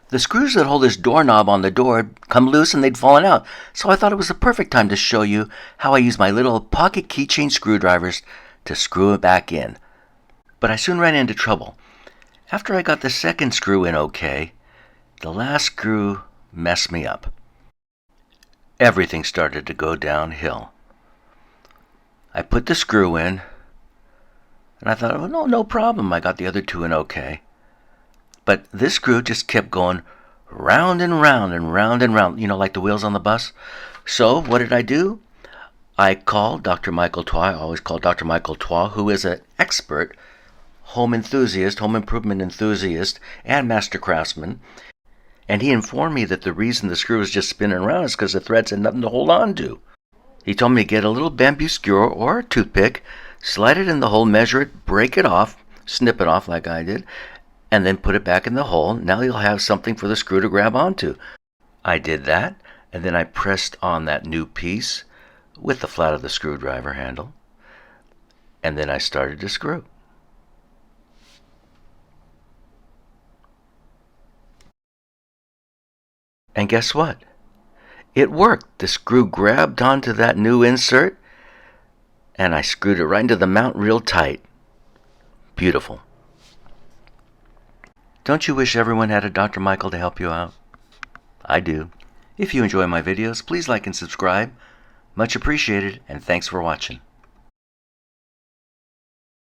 The screws that hold this doorknob on the door had come loose and they'd fallen out, so I thought it was the perfect time to show you how I use my little pocket keychain screwdrivers to screw it back in. But I soon ran into trouble. After I got the second screw in okay, the last screw messed me up. Everything started to go downhill. I put the screw in, and I thought, oh, no problem. I got the other two in okay. But this screw just kept going round and round and round and round, like the wheels on the bus. So what did I do? I called Dr. Michael Twa. I always call Dr. Michael Twa, who is an expert home enthusiast, home improvement enthusiast, and master craftsman. And he informed me that the reason the screw was just spinning around is because the threads had nothing to hold on to. He told me to get a little bamboo skewer or a toothpick, slide it in the hole, measure it, break it off, snip it off like I did, and then put it back in the hole. Now you'll have something for the screw to grab onto. I did that, and then I pressed on that new piece with the flat of the screwdriver handle, and then I started to screw. And guess what? It worked. The screw grabbed onto that new insert, and I screwed it right into the mount real tight. Beautiful. Don't you wish everyone had a Dr. Michael to help you out? I do. If you enjoy my videos, please like and subscribe. Much appreciated, and thanks for watching.